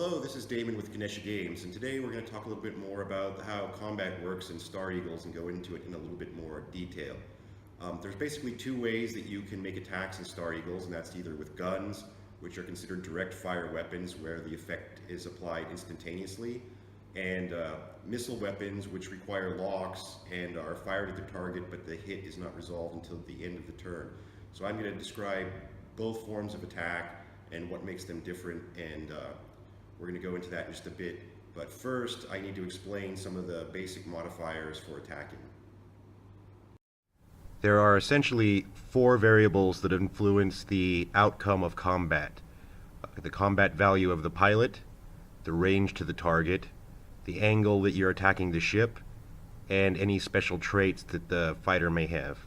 Hello, this is Damon with Ganesha Games, and today we're going to talk a little bit more about how combat works in Star Eagles and go into it in a little bit more detail. There's basically two ways that you can make attacks in Star Eagles, and that's either with guns, which are considered direct fire weapons where the effect is applied instantaneously, and missile weapons, which require locks and are fired at the target, but the hit is not resolved until the end of the turn. So I'm going to describe both forms of attack and what makes them different, and we're going to go into that in just a bit. But first, I need to explain some of the basic modifiers for attacking. There are essentially four variables that influence the outcome of combat. The combat value of the pilot, the range to the target, the angle that you're attacking the ship, and any special traits that the fighter may have.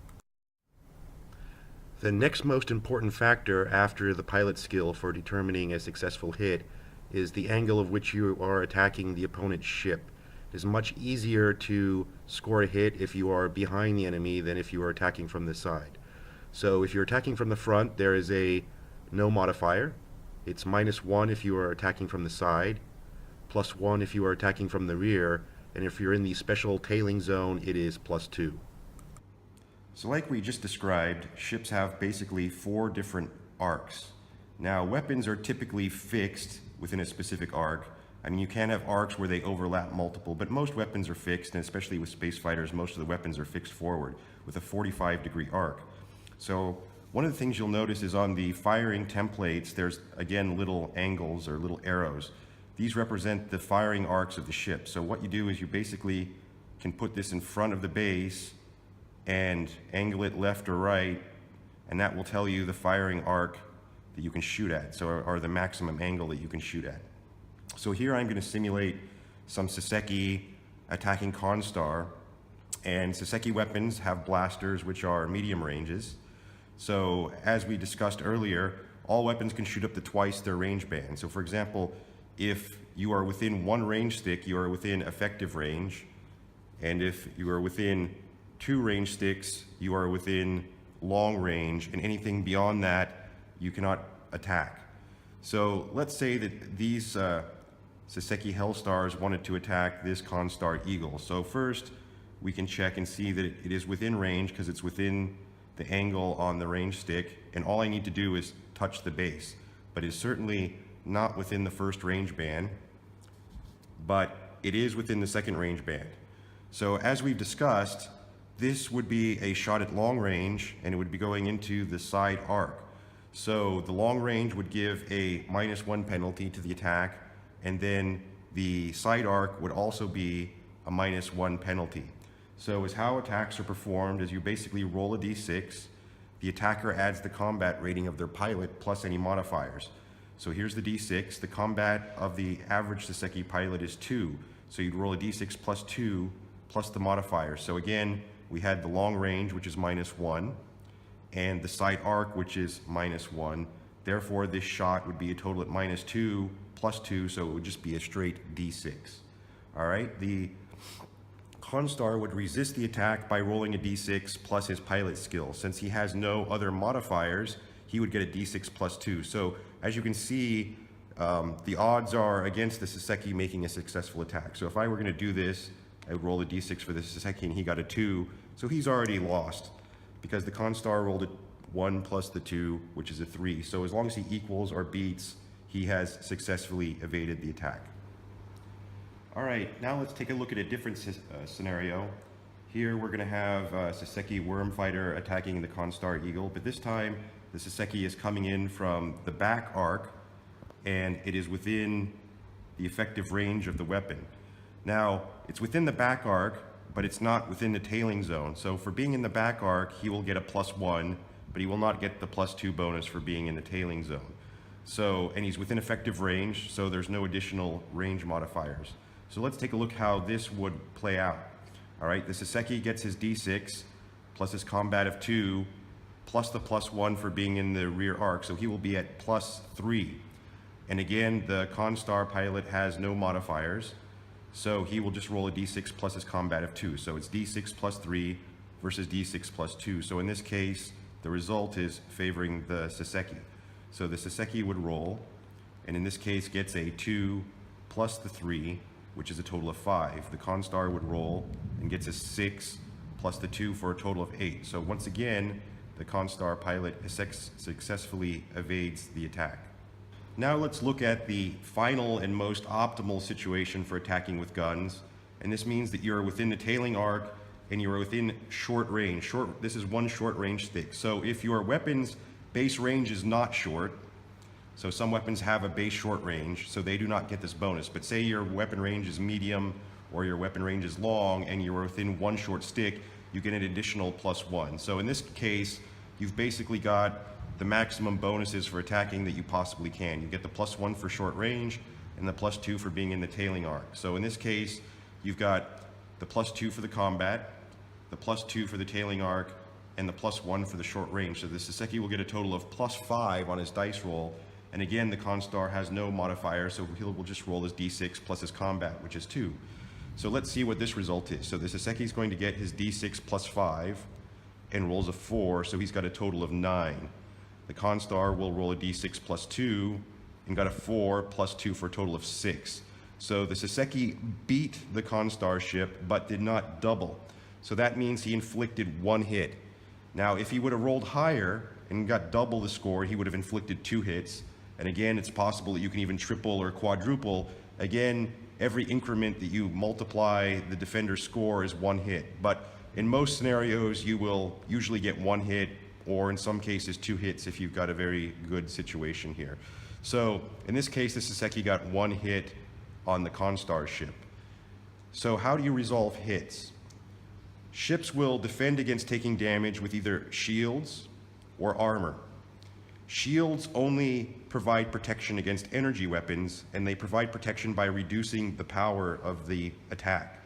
The next most important factor after the pilot skill for determining a successful hit is the angle of which you are attacking the opponent's ship. It is much easier to score a hit if you are behind the enemy than if you are attacking from the side. So if you're attacking from the front, there is a no modifier. It's -1 if you are attacking from the side, +1 if you are attacking from the rear, and if you're in the special tailing zone, it is +2. So like we just described, ships have basically four different arcs. Now, weapons are typically fixed within a specific arc. I mean, you can have arcs where they overlap multiple, but most weapons are fixed, and especially with space fighters, most of the weapons are fixed forward with a 45-degree arc. So one of the things you'll notice is on the firing templates, there's, again, little angles or little arrows. These represent the firing arcs of the ship. So what you do is you basically can put this in front of the base and angle it left or right, and that will tell you the firing arc that you can shoot at, so or the maximum angle that you can shoot at. So here I'm going to simulate some Saseki attacking Constar, and Saseki weapons have blasters which are medium ranges. So as we discussed earlier, all weapons can shoot up to twice their range band. So for example, if you are within one range stick, you are within effective range, and if you are within two range sticks, you are within long range, and anything beyond that you cannot attack. So let's say that these Saseki Hellstars wanted to attack this Constar Eagle. So first we can check and see that it is within range because it's within the angle on the range stick, and all I need to do is touch the base. But it's certainly not within the first range band, but it is within the second range band. So as we've discussed, this would be a shot at long range, and it would be going into the side arc. So the long range would give a -1 penalty to the attack, and then the side arc would also be a -1 penalty. So as how attacks are performed is you basically roll a d6, the attacker adds the combat rating of their pilot plus any modifiers. So here's the d6, the combat of the average Saseki pilot is 2, so you'd roll a d6 plus 2 plus the modifiers. So again, we had the long range, which is -1, and the side arc, which is -1. Therefore, this shot would be a total at -2 plus 2, so it would just be a straight d6. All right, the Constar would resist the attack by rolling a d6 plus his pilot skill. Since he has no other modifiers, he would get a d6 plus 2. So as you can see, the odds are against the Saseki making a successful attack. So if I were going to do this, I would roll a d6 for the Saseki, and he got a 2, so he's already lost, because the Constar rolled a 1 plus the 2, which is a 3. So as long as he equals or beats, he has successfully evaded the attack. All right, now let's take a look at a different scenario. Here we're going to have Saseki Wormfighter attacking the Constar Eagle, but this time the Saseki is coming in from the back arc, and it is within the effective range of the weapon. Now, it's within the back arc, but it's not within the tailing zone. So for being in the back arc, he will get a +1, but he will not get the +2 bonus for being in the tailing zone. So, and he's within effective range, so there's no additional range modifiers. So let's take a look how this would play out. All right, the Saseki gets his d6, plus his combat of 2, plus the +1 for being in the rear arc, so he will be at +3. And again, the Constar pilot has no modifiers, so he will just roll a d6 plus his combat of 2. So it's d6 plus 3 versus d6 plus 2. So in this case, the result is favoring the Saseki. So the Saseki would roll, and in this case gets a 2 plus the 3, which is a total of 5. The Constar would roll and gets a 6 plus the 2 for a total of 8. So once again, the Constar pilot successfully evades the attack. Now let's look at the final and most optimal situation for attacking with guns, and this means that you're within the tailing arc and you're within short range. This is one short range stick. So if your weapon's base range is not short, so some weapons have a base short range, so they do not get this bonus, but say your weapon range is medium or your weapon range is long and you're within one short stick, you get an additional +1. So in this case, you've basically got the maximum bonuses for attacking that you possibly can. You get the +1 for short range and the +2 for being in the tailing arc. So in this case, you've got the +2 for the combat, the +2 for the tailing arc, and the +1 for the short range. So the Saseki will get a total of +5 on his dice roll. And again, the Constar has no modifier, so he will just roll his d6 plus his combat, which is 2. So let's see what this result is. So the Saseki is going to get his d6 +5 and rolls a 4, so he's got a total of 9. The Constar will roll a d6 +2 and got a 4 +2 for a total of 6. So the Saseki beat the Constar ship but did not double. So that means he inflicted 1 hit. Now if he would have rolled higher and got double the score, he would have inflicted 2 hits. And again, it's possible that you can even triple or quadruple. Again, every increment that you multiply the defender's score is 1 hit. But in most scenarios, you will usually get 1 hit, or in some cases 2 hits if you've got a very good situation here. So in this case, the Saseki got 1 hit on the Constar ship. So how do you resolve hits? Ships will defend against taking damage with either shields or armor. Shields only provide protection against energy weapons, and they provide protection by reducing the power of the attack.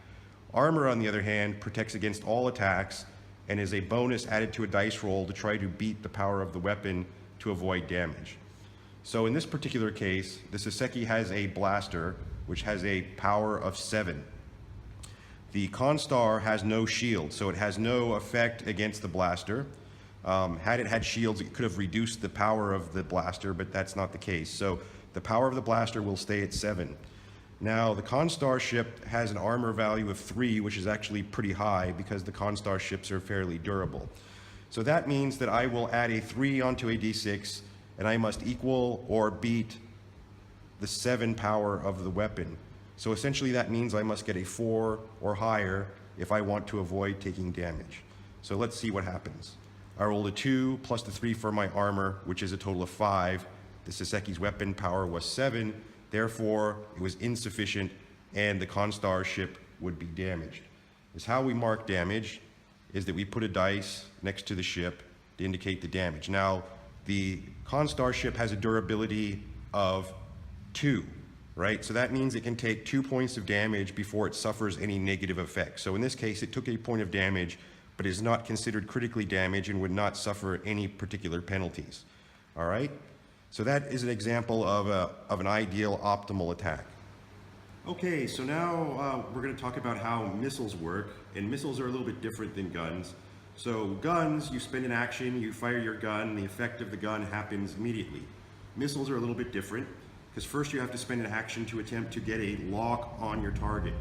Armor, on the other hand, protects against all attacks and is a bonus added to a dice roll to try to beat the power of the weapon to avoid damage. So in this particular case, the Saseki has a blaster, which has a power of 7. The Constar has no shield, so it has no effect against the blaster. Had it had shields, it could have reduced the power of the blaster, but that's not the case. So the power of the blaster will stay at 7. Now, the Constar ship has an armor value of 3, which is actually pretty high because the Constar ships are fairly durable. So that means that I will add a 3 onto a d6, and I must equal or beat the 7 power of the weapon. So essentially that means I must get a 4 or higher if I want to avoid taking damage. So let's see what happens. I rolled a 2 plus the 3 for my armor, which is a total of 5. The Saseki's weapon power was 7, therefore it was insufficient and the Constar ship would be damaged. Is how we mark damage is that we put a dice next to the ship to indicate the damage. Now, the Constar ship has a durability of 2, right? So that means it can take 2 points of damage before it suffers any negative effects. So in this case, it took a point of damage, but is not considered critically damaged and would not suffer any particular penalties. All right? So that is an example of an ideal optimal attack. Okay, so now we're going to talk about how missiles work, and missiles are a little bit different than guns. So guns, you spend an action, you fire your gun, the effect of the gun happens immediately. Missiles are a little bit different, because first you have to spend an action to attempt to get a lock on your target.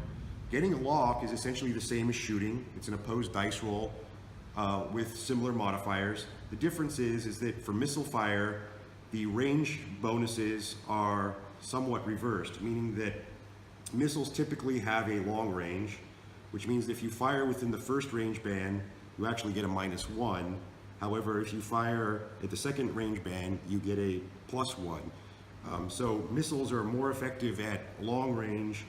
Getting a lock is essentially the same as shooting. It's an opposed dice roll with similar modifiers. The difference is that for missile fire, the range bonuses are somewhat reversed, meaning that missiles typically have a long range, which means that if you fire within the first range band, you actually get a -1. However, if you fire at the second range band, you get a +1. So missiles are more effective at long range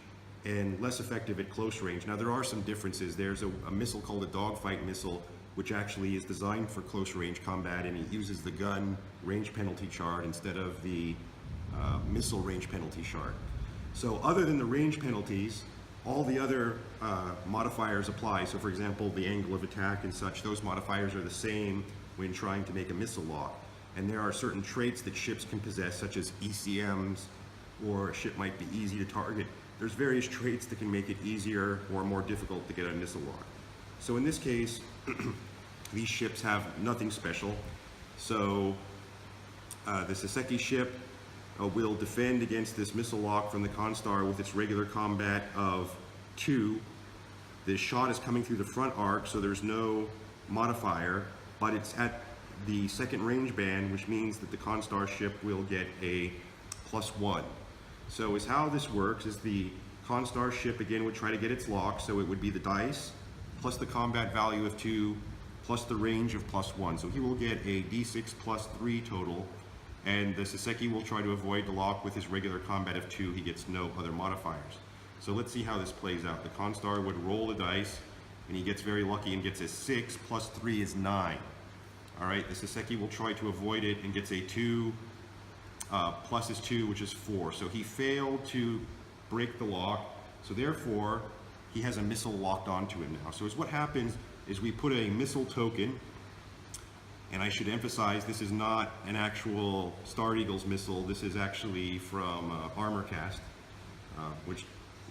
and less effective at close range. Now there are some differences. There's a missile called a dogfight missile, which actually is designed for close range combat, and it uses the gun range penalty chart instead of the missile range penalty chart. So other than the range penalties, all the other modifiers apply. So for example, the angle of attack and such, those modifiers are the same when trying to make a missile lock. And there are certain traits that ships can possess, such as ECMs, or a ship might be easy to target. There's various traits that can make it easier or more difficult to get a missile lock. So in this case, these ships have nothing special. So the Saseki ship will defend against this missile lock from the Constar with its regular combat of 2. The shot is coming through the front arc, so there's no modifier, but it's at the second range band, which means that the Constar ship will get a +1. So is how this works is the Constar ship again would try to get its lock, so it would be the dice plus the combat value of 2 plus the range of +1. So he will get a d6 plus 3 total, and the Saseki will try to avoid the lock with his regular combat of 2. He gets no other modifiers. So let's see how this plays out. The Constar would roll the dice, and he gets very lucky and gets a 6 plus 3 is 9. All right, the Saseki will try to avoid it and gets a 2 plus is 2, which is 4. So he failed to break the lock, so therefore he has a missile locked onto him now. So what happens is we put a missile token, and I should emphasize this is not an actual Star Eagles missile. This is actually from ArmorCast, which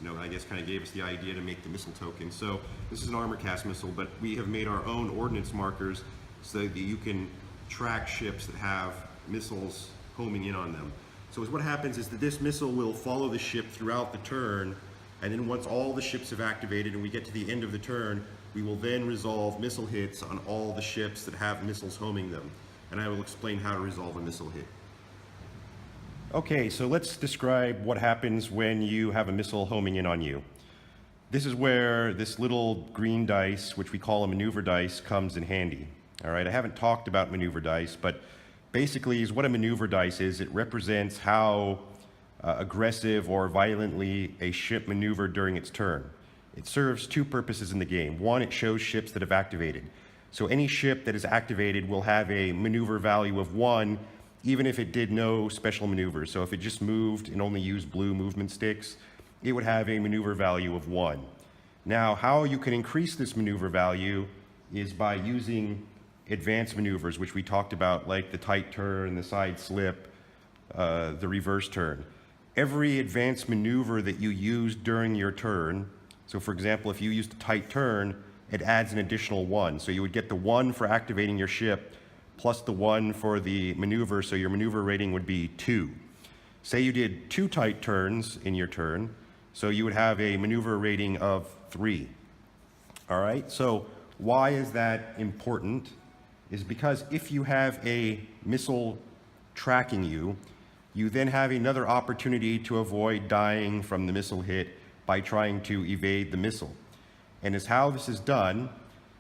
I guess kind of gave us the idea to make the missile token. So this is an ArmorCast missile, but we have made our own ordnance markers so that you can track ships that have missiles homing in on them. So what happens is that this missile will follow the ship throughout the turn, and then once all the ships have activated and we get to the end of the turn, we will then resolve missile hits on all the ships that have missiles homing them. And I will explain how to resolve a missile hit. Okay, so let's describe what happens when you have a missile homing in on you. This is where this little green dice, which we call a maneuver dice, comes in handy. All right, I haven't talked about maneuver dice, but basically is what a maneuver dice is. It represents how aggressive or violently a ship maneuvered during its turn. It serves 2 purposes in the game. 1, it shows ships that have activated. So any ship that is activated will have a maneuver value of 1, even if it did no special maneuvers. So if it just moved and only used blue movement sticks, it would have a maneuver value of 1. Now, how you can increase this maneuver value is by using advanced maneuvers, which we talked about, like the tight turn, the side slip, the reverse turn. Every advanced maneuver that you use during your turn, so for example, if you used a tight turn, it adds an additional 1. So you would get the 1 for activating your ship plus the 1 for the maneuver, so your maneuver rating would be 2. Say you did 2 tight turns in your turn, so you would have a maneuver rating of 3. All right, so why is that important? Is because if you have a missile tracking you, you then have another opportunity to avoid dying from the missile hit by trying to evade the missile. And as how this is done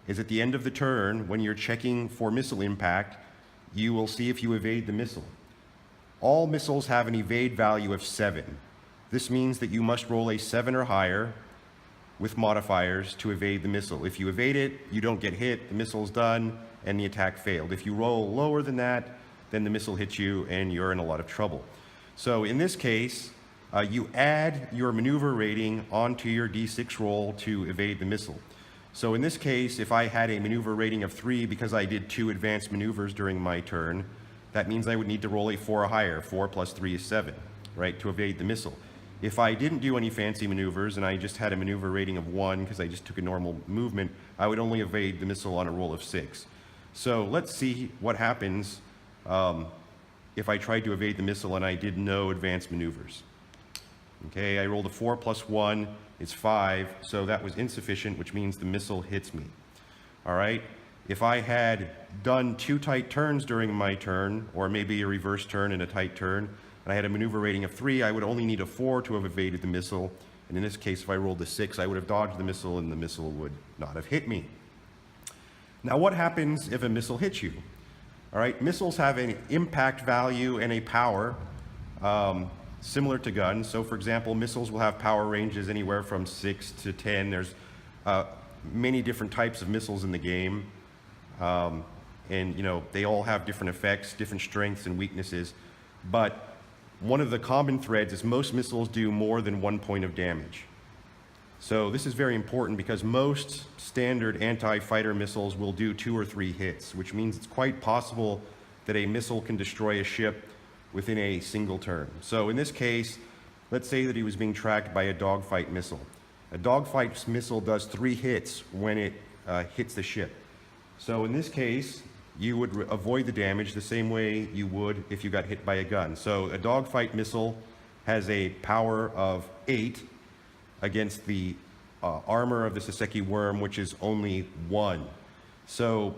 is at the end of the turn, when you're checking for missile impact, you will see if you evade the missile. All missiles have an evade value of 7. This means that you must roll a 7 or higher with modifiers to evade the missile. If you evade it, you don't get hit, the missile's done, and the attack failed. If you roll lower than that, then the missile hits you and you're in a lot of trouble. So in this case, you add your maneuver rating onto your d6 roll to evade the missile. So in this case, if I had a maneuver rating of 3 because I did 2 advanced maneuvers during my turn, that means I would need to roll a 4 or higher. 4 plus 3 is 7, right, to evade the missile. If I didn't do any fancy maneuvers and I just had a maneuver rating of 1 because I just took a normal movement, I would only evade the missile on a roll of 6. So let's see what happens if I tried to evade the missile and I did no advanced maneuvers. Okay, I rolled a 4 plus 1 is 5, so that was insufficient, which means the missile hits me. All right, if I had done 2 tight turns during my turn, or maybe a reverse turn and a tight turn, and I had a maneuver rating of 3, I would only need a 4 to have evaded the missile. And in this case, if I rolled a 6, I would have dodged the missile and the missile would not have hit me. Now, what happens if a missile hits you? All right, missiles have an impact value and a power similar to guns. So, for example, missiles will have power ranges anywhere from 6 to 10. There's many different types of missiles in the game. And, they all have different effects, different strengths and weaknesses. But one of the common threads is most missiles do more than 1 point of damage. So this is very important because most standard anti-fighter missiles will do 2 or 3 hits, which means it's quite possible that a missile can destroy a ship within a single turn. So in this case, let's say that he was being tracked by a dogfight missile. A dogfight missile does 3 hits when it hits the ship. So in this case, you would avoid the damage the same way you would if you got hit by a gun. So a dogfight missile has a power of 8 against the armor of the Saseki worm, which is only 1. So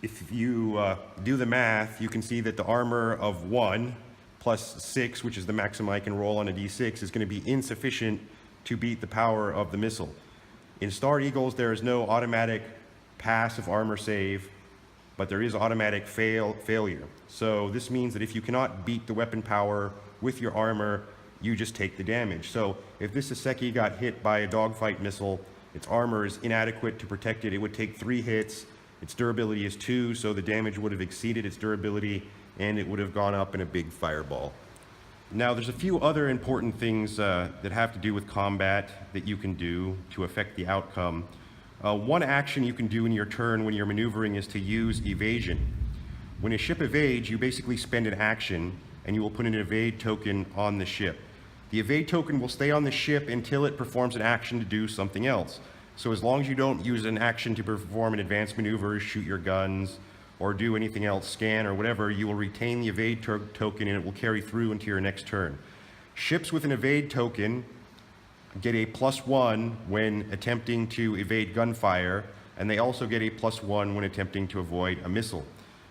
if you do the math, you can see that the armor of 1 plus 6, which is the maximum I can roll on a d6, is going to be insufficient to beat the power of the missile. In Star Eagles, there is no automatic passive armor save, but there is automatic failure. So this means that if you cannot beat the weapon power with your armor, you just take the damage. So if this Saseki got hit by a dogfight missile, its armor is inadequate to protect it. It would take 3 hits. Its durability is 2, so the damage would have exceeded its durability, and it would have gone up in a big fireball. Now, there's a few other important things that have to do with combat that you can do to affect the outcome. One action you can do in your turn when you're maneuvering is to use evasion. When a ship evades, you basically spend an action, and you will put an evade token on the ship. The evade token will stay on the ship until it performs an action to do something else. So as long as you don't use an action to perform an advanced maneuver, shoot your guns, or do anything else, scan or whatever, you will retain the evade token and it will carry through into your next turn. Ships with an evade token get a +1 when attempting to evade gunfire, and they also get a +1 when attempting to avoid a missile.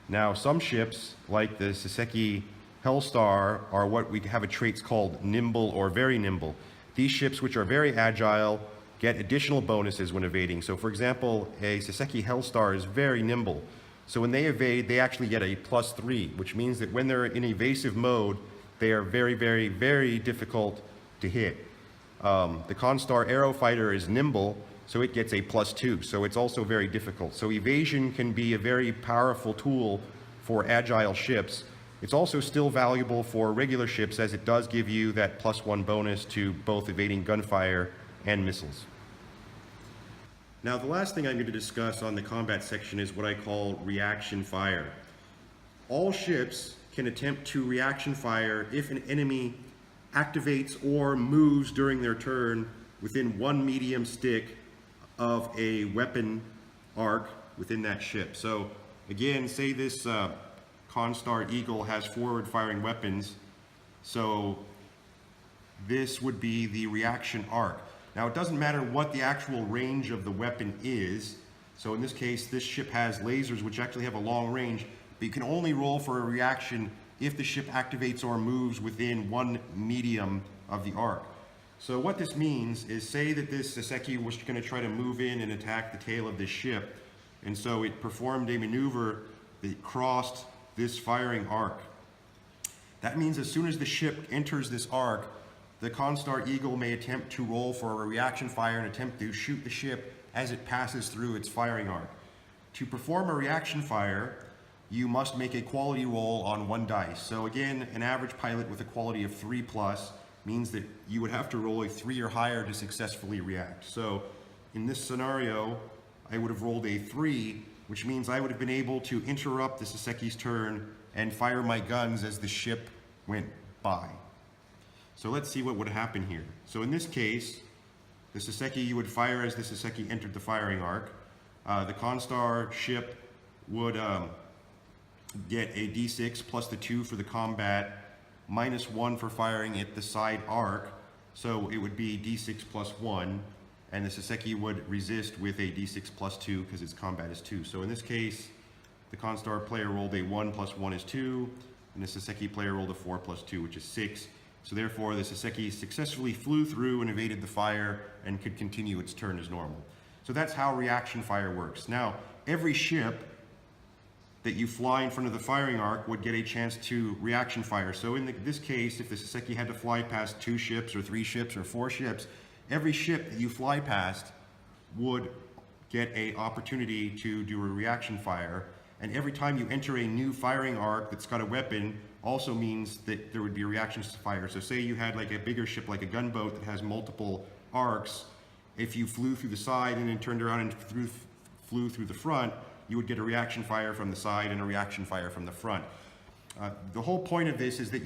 Now, some ships, like the Saseki Hellstar, are what we have a traits called nimble or very nimble. These ships, which are very agile, get additional bonuses when evading. So for example, a Saseki Hellstar is very nimble. So when they evade, they actually get a +3, which means that when they're in evasive mode, they are very, very, very difficult to hit. The Constar Aero Fighter is nimble, so it gets a +2, so it's also very difficult. So evasion can be a very powerful tool for agile ships. It's also still valuable for regular ships, as it does give you that +1 bonus to both evading gunfire and missiles. Now, the last thing I'm going to discuss on the combat section is what I call reaction fire. All ships can attempt to reaction fire if an enemy activates or moves during their turn within 1 medium stick of a weapon arc within that ship. So again, say this Constar Eagle has forward firing weapons, so this would be the reaction arc. Now, it doesn't matter what the actual range of the weapon is. So in this case, this ship has lasers which actually have a long range, but you can only roll for a reaction if the ship activates or moves within 1 medium of the arc. So what this means is, say that this Saseki was going to try to move in and attack the tail of this ship, and so it performed a maneuver that crossed this firing arc. That means as soon as the ship enters this arc, the Constar Eagle may attempt to roll for a reaction fire and attempt to shoot the ship as it passes through its firing arc. To perform a reaction fire, you must make a quality roll on 1 dice. So again, an average pilot with a quality of 3+ means that you would have to roll a 3 or higher to successfully react. So in this scenario, I would have rolled a 3, which means I would have been able to interrupt the Saseki's turn and fire my guns as the ship went by. So let's see what would happen here. So in this case, the Saseki, you would fire as the Saseki entered the firing arc. The Constar ship would get a d6 plus the 2 for the combat, -1 for firing at the side arc. So it would be d6 plus 1. And the Saseki would resist with a d6 plus 2 because its combat is 2. So in this case, the Constar player rolled a 1 plus 1 is 2, and the Saseki player rolled a 4 plus 2, which is 6. So therefore, the Saseki successfully flew through and evaded the fire and could continue its turn as normal. So that's how reaction fire works. Now, every ship that you fly in front of the firing arc would get a chance to reaction fire. So in this case, if the Saseki had to fly past 2 ships or 3 ships or 4 ships, every ship that you fly past would get an opportunity to do a reaction fire. And every time you enter a new firing arc that's got a weapon also means that there would be a reaction fire. So say you had like a bigger ship, like a gunboat that has multiple arcs. If you flew through the side and then turned around and flew through the front, you would get a reaction fire from the side and a reaction fire from the front. The whole point of this is that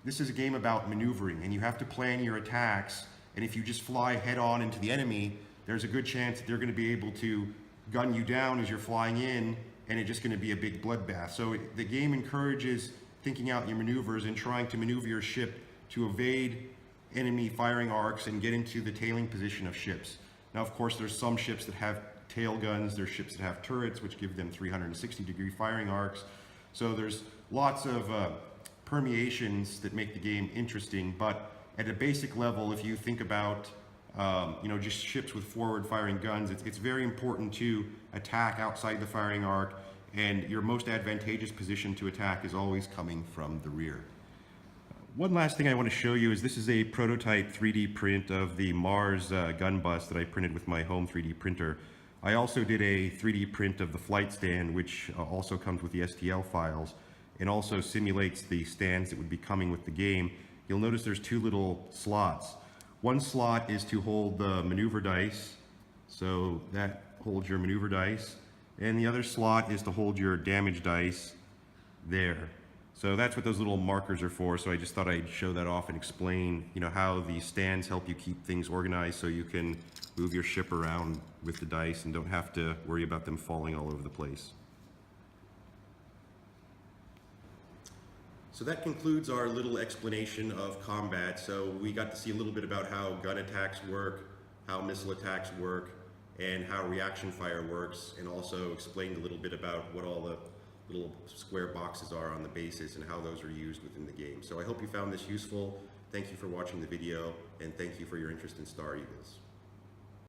this is a game about maneuvering, and you have to plan your attacks. And if you just fly head on into the enemy, there's a good chance that they're going to be able to gun you down as you're flying in and it's just going to be a big bloodbath. So the game encourages thinking out your maneuvers and trying to maneuver your ship to evade enemy firing arcs and get into the tailing position of ships. Now, of course, there's some ships that have tail guns, there's ships that have turrets, which give them 360-degree firing arcs. So there's lots of permeations that make the game interesting, but at a basic level, if you think about just ships with forward-firing guns, it's very important to attack outside the firing arc, and your most advantageous position to attack is always coming from the rear. One last thing I want to show you is this is a prototype 3D print of the Mars gun bus that I printed with my home 3D printer. I also did a 3D print of the flight stand, which also comes with the STL files, and also simulates the stands that would be coming with the game. You'll notice there's two little slots. One slot is to hold the maneuver dice, so that holds your maneuver dice, and the other slot is to hold your damage dice there. So that's what those little markers are for. So I just thought I'd show that off and explain, how these stands help you keep things organized so you can move your ship around with the dice and don't have to worry about them falling all over the place. So that concludes our little explanation of combat. So we got to see a little bit about how gun attacks work, how missile attacks work, and how reaction fire works, and also explained a little bit about what all the little square boxes are on the bases and how those are used within the game. So I hope you found this useful. Thank you for watching the video, and thank you for your interest in Star Eagles.